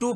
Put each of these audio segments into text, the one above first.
2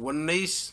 19,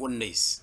19।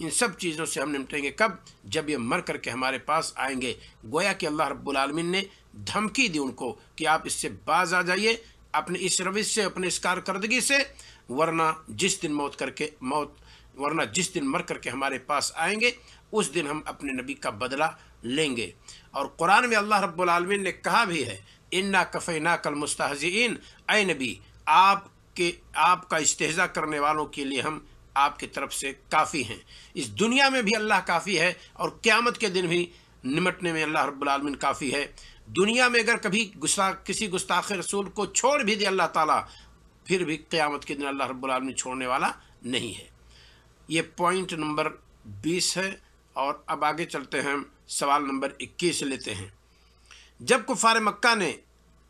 ان سب چیزوں سے ہم نمٹیں گے کب؟ جب یہ مر کر کے ہمارے پاس آئیں گے۔ گویا کہ اللہ رب العالمین نے دھمکی دی ان کو کہ آپ اس سے باز آ جائیے، اپنے اس روش سے، اپنے اس کارکردگی سے، ورنہ جس دن جس دن مر کر کے ہمارے پاس آئیں گے اس دن ہم اپنے نبی کا بدلہ لیں گے۔ اور قرآن میں اللہ رب العالمین نے کہا بھی ہے انا کفیناک المستہزئین، اے نبی آپ کا استہزاء کرنے والوں کے لیے ہم آپ کی طرف سے کافی ہیں۔ اس دنیا میں بھی اللہ کافی ہے اور قیامت کے دن بھی نمٹنے میں اللہ رب العالمین کافی ہے۔ دنیا میں اگر کبھی کسی گستاخ رسول کو چھوڑ بھی دے اللہ تعالیٰ، پھر بھی قیامت کے دن اللہ رب العالمین چھوڑنے والا نہیں ہے۔ یہ پوائنٹ نمبر 20 ہے، اور اب آگے چلتے ہیں، سوال نمبر 21 لیتے ہیں۔ جب کفار مکہ نے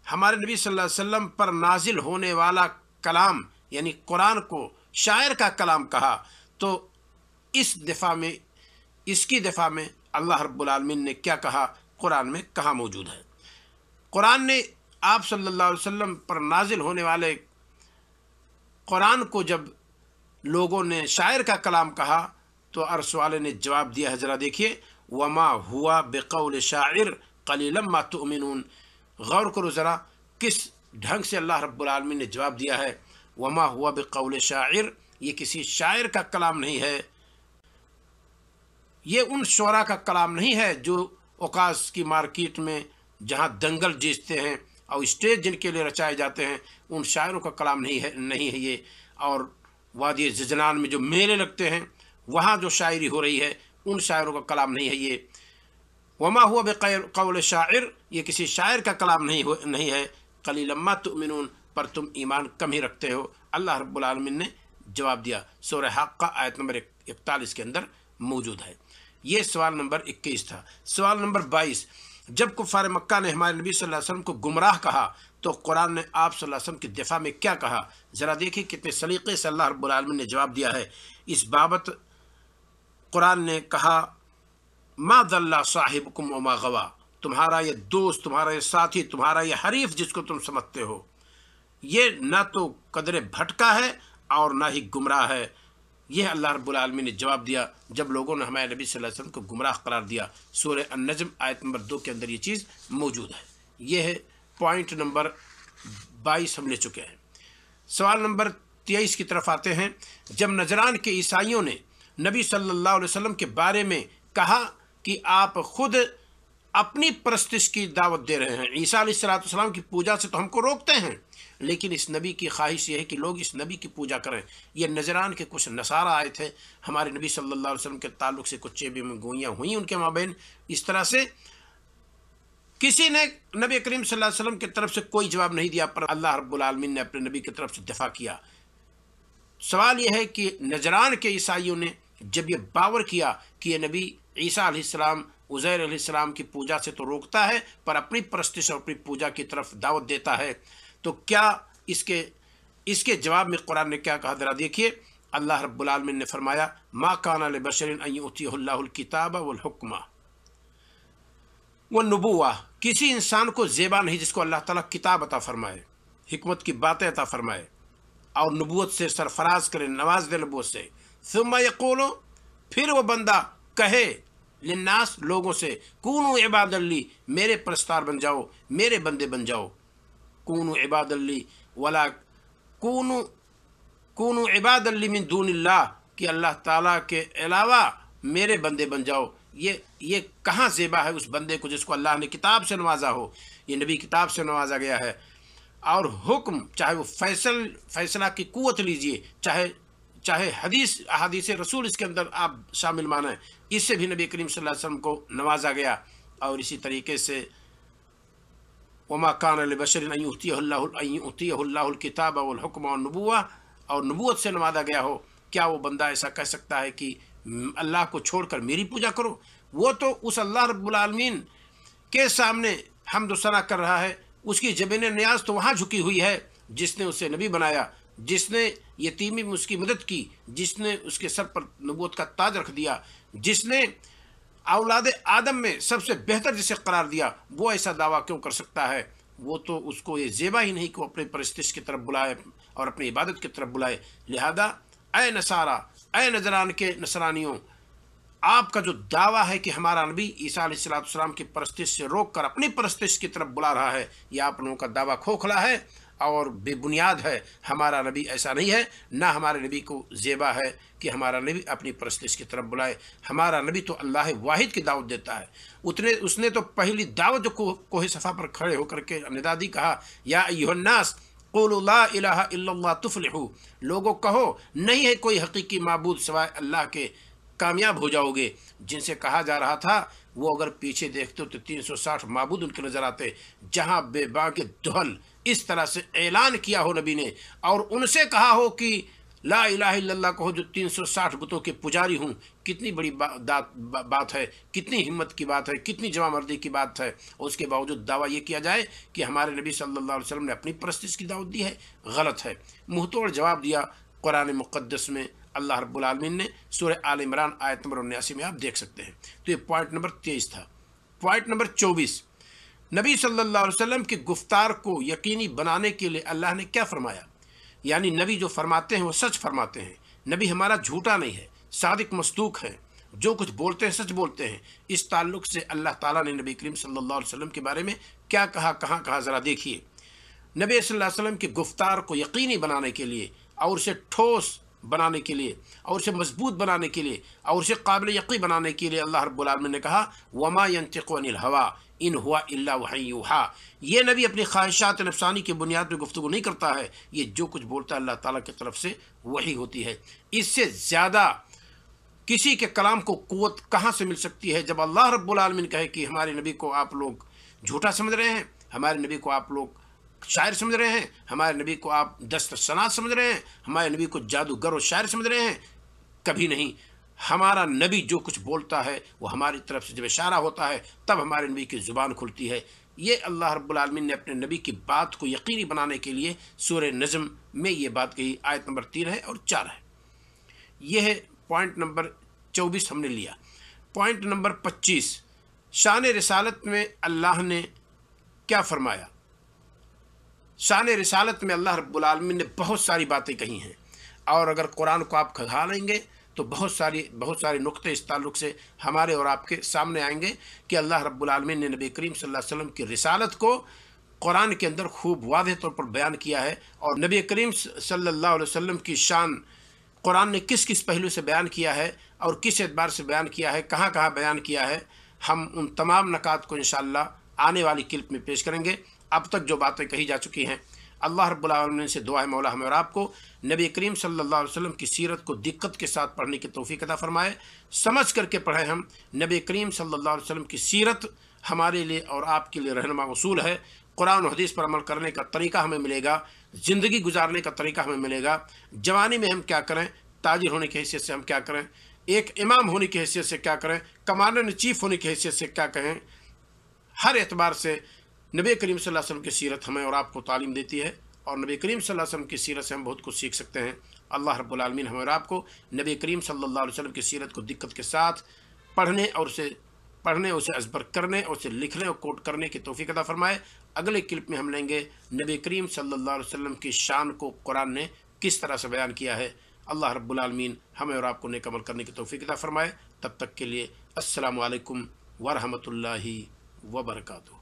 ہمارے نبی صلی اللہ علیہ وسلم پر نازل ہونے والا کلام یعنی قرآن کو شاعر کا کلام کہا، تو اس کی دفاع میں اللہ رب العالمین نے کیا کہا؟ قرآن میں کہاں موجود ہے؟ قرآن نے آپ صلی اللہ علیہ وسلم پر نازل ہونے والے قرآن کو جب لوگوں نے شاعر کا کلام کہا تو عرش والے نے جواب دیا ہے، ذرا دیکھیے، وما ہوا بقول شاعر قلیلا ما تؤمنون۔ غور کرو ذرا کس ڈھنگ سے اللہ رب العالمین نے جواب دیا ہے۔ وما ہوا بقول شاعر، یہ کسی شاعر کا کلام نہیں ہے، یہ ان شعراء کا کلام نہیں ہے جو اوقاز کی مارکیٹ میں جہاں دنگل جیتتے ہیں اور اسٹیج جن کے لیے رچائے جاتے ہیں، ان شاعروں کا کلام نہیں ہے یہ۔ اور وادی زجنان میں جو میلے لگتے ہیں وہاں جو شاعری ہو رہی ہے ان شاعروں کا کلام نہیں ہے یہ۔ وما ہوا بقول شاعر، یہ کسی شاعر کا کلام نہیں ہے، قلیلا ما تؤمنون، پر تم ایمان کم ہی رکھتے ہو، اللہ رب العالمین نے جواب دیا۔ سورہ حاقہ آیت نمبر 41 کے اندر موجود ہے۔ یہ سوال نمبر 21 تھا۔ سوال نمبر 22، جب کفار مکہ نے ہمارے نبی صلی اللہ علیہ وسلم کو گمراہ کہا تو قرآن نے آپ صلی اللہ علیہ وسلم کی دفاع میں کیا کہا؟ ذرا دیکھیں کتنے سلیقے سے اللہ رب العالمین نے جواب دیا ہے اس بابت۔ قرآن نے کہا ما ضل صاحبکم وما غوا، تمہارا یہ دوست، تمہارا یہ ساتھی، تمہارا یہ حریف جس کو تم سمجھتے ہو، یہ نہ تو قدرے بھٹکا ہے اور نہ ہی گمراہ ہے۔ یہ اللہ رب العالمین نے جواب دیا جب لوگوں نے ہمارے نبی صلی اللہ علیہ وسلم کو گمراہ قرار دیا۔ سورہ النجم آیت نمبر 2 کے اندر یہ چیز موجود ہے۔ یہ ہے پوائنٹ نمبر 22 ہم لے چکے ہیں۔ سوال نمبر 23 کی طرف آتے ہیں۔ جب نجران کے عیسائیوں نے نبی صلی اللہ علیہ وسلم کے بارے میں کہا کہ آپ خود اپنی پرستش کی دعوت دے رہے ہیں، عیسیٰ علیہ السلام کی پوجا سے تو ہم کو روکتے ہیں، لیکن اس نبی کی خواہش یہ ہے کہ لوگ اس نبی کی پوجا کریں۔ یہ نجران کے کچھ نصارہ آئے تھے، ہمارے نبی صلی اللہ علیہ وسلم کے تعلق سے کچھ چیبے میں گوئیاں ہوئیں ان کے مابین۔ اس طرح سے کسی نے نبی کریم صلی اللہ علیہ وسلم کی طرف سے کوئی جواب نہیں دیا، پر اللہ رب العالمین نے اپنے نبی کی طرف سے دفاع کیا۔ سوال یہ ہے کہ نجران کے عیسائیوں نے جب یہ باور کیا کہ یہ نبی عیسیٰ علیہ السلام عزیر علیہ السلام کی پوجا سے تو روکتا ہے پر اپنی پرستش اور اپنی پوجا کی طرف دعوت دیتا ہے، تو کیا اس کے جواب میں قرآن نے کیا کہا؟ ذرا دیکھیے، اللہ رب العالمین نے فرمایا ما کان لبشر ان یؤتیہ اللہ الکتاب والحکمہ والنبوہ، کسی انسان کو زیبا نہیں جس کو اللہ تعالیٰ کتاب عطا فرمائے، حکمت کی باتیں عطا فرمائے اور نبوت سے سرفراز کرے، نواز دے نبوت سے، ثم یقول، پھر وہ بندہ کہے للناس، لوگوں سے، کونوا عبادا لی، میرے پرستار بن جاؤ، میرے بندے بن جاؤ، کونوا عبادا لی ولا کونوا عبادا لی من دون اللہ، کہ اللہ تعالیٰ کے علاوہ میرے بندے بن جاؤ۔ یہ کہاں زیبا ہے اس بندے کو جس کو اللہ نے کتاب سے نوازا ہو، یہ نبی کتاب سے نوازا گیا ہے، اور حکم چاہے وہ فیصلہ کی قوت لیجئے، چاہے احادیث رسول اس کے اندر آپ شامل مانیں، اس سے بھی نبی کریم صلی اللہ علیہ وسلم کو نوازا گیا۔ اور اسی طریقے سے وما کان لبشر ان یؤتیہ اللہ الکتاب والحکم والنبوہ، اور نبوت سے نوازا گیا ہو، کیا وہ بندہ ایسا کہہ سکتا ہے کہ اللہ کو چھوڑ کر میری پوجا کرو؟ وہ تو اس اللہ رب العالمین کے سامنے حمد و ثنا کر رہا ہے، اس کی جبین نیاز تو وہاں جھکی ہوئی ہے جس نے اسے نبی بنایا، جس نے یتیمی میں اس کی مدد کی، جس نے اس کے سر پر نبوت کا تاج رکھ دیا، جس نے اولاد آدم میں سب سے بہتر جسے قرار دیا، وہ ایسا دعویٰ کیوں کر سکتا ہے؟ وہ تو اس کو یہ زیبا ہی نہیں کہ وہ اپنے پرستش کی طرف بلائے اور اپنی عبادت کی طرف بلائے۔ لہذا اے نصارہ، اے نجران کے نصرانیوں، آپ کا جو دعویٰ ہے کہ ہمارا نبی عیسیٰ علیہ السلام کی پرستش سے روک کر اپنی پرستش کی طرف بلا رہا ہے، یہ آپ لوگوں کا دعویٰ کھوکھلا ہے اور بے بنیاد ہے۔ ہمارا نبی ایسا نہیں ہے، نہ ہمارے نبی کو زیبا ہے کہ ہمارا نبی اپنی پرستش کی طرف بلائے۔ ہمارا نبی تو اللہ واحد کی دعوت دیتا ہے۔ اس نے تو پہلی دعوت جو کوہ صفا پر کھڑے ہو کر کے ندا دی، کہا یا ایھا الناس قولوا لا الہ الا اللہ تفلحوا، لوگوں کہو نہیں ہے کوئی حقیقی معبود سوائے اللہ کے، کامیاب ہو جاؤ گے۔ جن سے کہا جا رہا تھا وہ اگر پیچھے دیکھتے تو 360 معبود ان کے نظر آتے، جہاں بے باک دہل اس طرح سے اعلان کیا ہو نبی نے، اور ان سے کہا ہو کہ لا الہ الا اللہ کہو جو 360 بتوں کے پجاری ہوں، کتنی بڑی بات ہے، کتنی ہمت کی بات ہے، کتنی جوان مردی کی بات ہے۔ اور اس کے باوجود دعویٰ یہ کیا جائے کہ ہمارے نبی صلی اللہ علیہ وسلم نے اپنی پرستش کی دعوت دی ہے، غلط ہے۔ منہ توڑ جواب دیا قرآن مقدس میں اللہ رب العالمین نے، سورہ آل عمران آیت نمبر 79 میں آپ دیکھ سکتے ہیں۔ تو یہ پوائنٹ نمبر 23 تھا۔ پوائنٹ نمبر 24، نبی صلی اللہ علیہ وسلم کی گفتار کو یقینی بنانے کے لیے اللہ نے کیا فرمایا؟ یعنی نبی جو فرماتے ہیں وہ سچ فرماتے ہیں، نبی ہمارا جھوٹا نہیں ہے، صادق مصدوق ہے، جو کچھ بولتے ہیں سچ بولتے ہیں۔ اس تعلق سے اللہ تعالیٰ نے نبی کریم صلی اللہ علیہ وسلم کے بارے میں کیا کہا، کہاں کہا، ذرا دیکھیے۔ نبی صلی اللہ علیہ وسلم کی گفتار کو یقینی بنانے کے لیے اور اسے ٹھوس بنانے کے لیے اور اسے مضبوط بنانے کے لیے اور اسے قابل یقین بنانے کے لیے اللہ رب العالمین نے کہا وما ينطق عن الهوى ان هو الا وحی یوحی، یہ نبی اپنی خواہشات نفسانی کی بنیاد پہ گفتگو نہیں کرتا ہے، یہ جو کچھ بولتا ہے اللہ تعالیٰ کی طرف سے وحی ہوتی ہے۔ اس سے زیادہ کسی کے کلام کو قوت کہاں سے مل سکتی ہے جب اللہ رب العالمین کہے کہ ہمارے نبی کو آپ لوگ جھوٹا سمجھ رہے ہیں، ہمارے نبی کو آپ لوگ شاعر سمجھ رہے ہیں، ہمارے نبی کو آپ دست صنعت سمجھ رہے ہیں، ہمارے نبی کو جادوگر اور شاعر سمجھ رہے ہیں؟ کبھی نہیں۔ ہمارا نبی جو کچھ بولتا ہے وہ ہماری طرف سے جب اشارہ ہوتا ہے تب ہمارے نبی کی زبان کھلتی ہے۔ یہ اللہ رب العالمین نے اپنے نبی کی بات کو یقینی بنانے کے لیے سورہ نجم میں یہ بات کہی، آیت نمبر 3 ہے اور 4 ہے۔ یہ ہے پوائنٹ نمبر 24 ہم نے لیا۔ پوائنٹ نمبر 25، شان رسالت میں اللہ نے کیا فرمایا؟ شان رسالت میں اللہ رب العالمین نے بہت ساری باتیں کہی ہیں، اور اگر قرآن کو آپ کھنگا لیں گے تو بہت سارے نقطے اس تعلق سے ہمارے اور آپ کے سامنے آئیں گے کہ اللہ رب العالمین نے نبی کریم صلی اللہ علیہ وسلم کی رسالت کو قرآن کے اندر خوب واضح طور پر بیان کیا ہے، اور نبی کریم صلی اللہ علیہ وسلم کی شان قرآن نے کس کس پہلو سے بیان کیا ہے اور کس اعتبار سے بیان کیا ہے، کہاں کہاں بیان کیا ہے، ہم ان تمام نکات کو انشاءاللہ آنے والی کلپ میں پیش کریں گے۔ اب تک جو باتیں کہی جا چکی ہیں، اللہ رب العالمین سے دعا ہے مولا ہمیں اور آپ کو نبی کریم صلی اللہ علیہ وسلم کی سیرت کو دقت کے ساتھ پڑھنے کی توفیق عطا فرمائے، سمجھ کر کے پڑھیں۔ ہم نبی کریم صلی اللہ علیہ وسلم کی سیرت ہمارے لیے اور آپ کے لیے رہنما اصول ہے۔ قرآن و حدیث پر عمل کرنے کا طریقہ ہمیں ملے گا، زندگی گزارنے کا طریقہ ہمیں ملے گا۔ جوانی میں ہم کیا کریں، تاجر ہونے کی حیثیت سے ہم کیا کریں، ایک امام ہونے کی حیثیت سے کیا کریں، کمانڈر ان چیف ہونے کی حیثیت سے کیا کہیں، ہر اعتبار سے نبی کریم صلی اللہ علیہ وسلم کی سیرت ہمیں اور آپ کو تعلیم دیتی ہے، اور نبی کریم صلی اللہ علیہ وسلم کی سیرت سے ہم بہت کچھ سیکھ سکتے ہیں۔ اللہ رب العالمین ہمیں اور آپ کو نبی کریم صلی اللہ علیہ وسلم کی سیرت کو دقت کے ساتھ پڑھنے اور اسے ازبر کرنے اور اسے لکھنے اور کوٹ کرنے کی توفیق عطا فرمائے۔ اگلے کلپ میں ہم لیں گے نبی کریم صلی اللہ علیہ وسلم کی شان کو قرآن نے کس طرح سے بیان کیا ہے۔ اللہ رب العالمین ہمیں اور آپ کو نیک عمل کرنے کی توفیق عطا فرمائے۔ تب تک کے لیے السلام علیکم ورحمۃ اللہ وبرکاتہ۔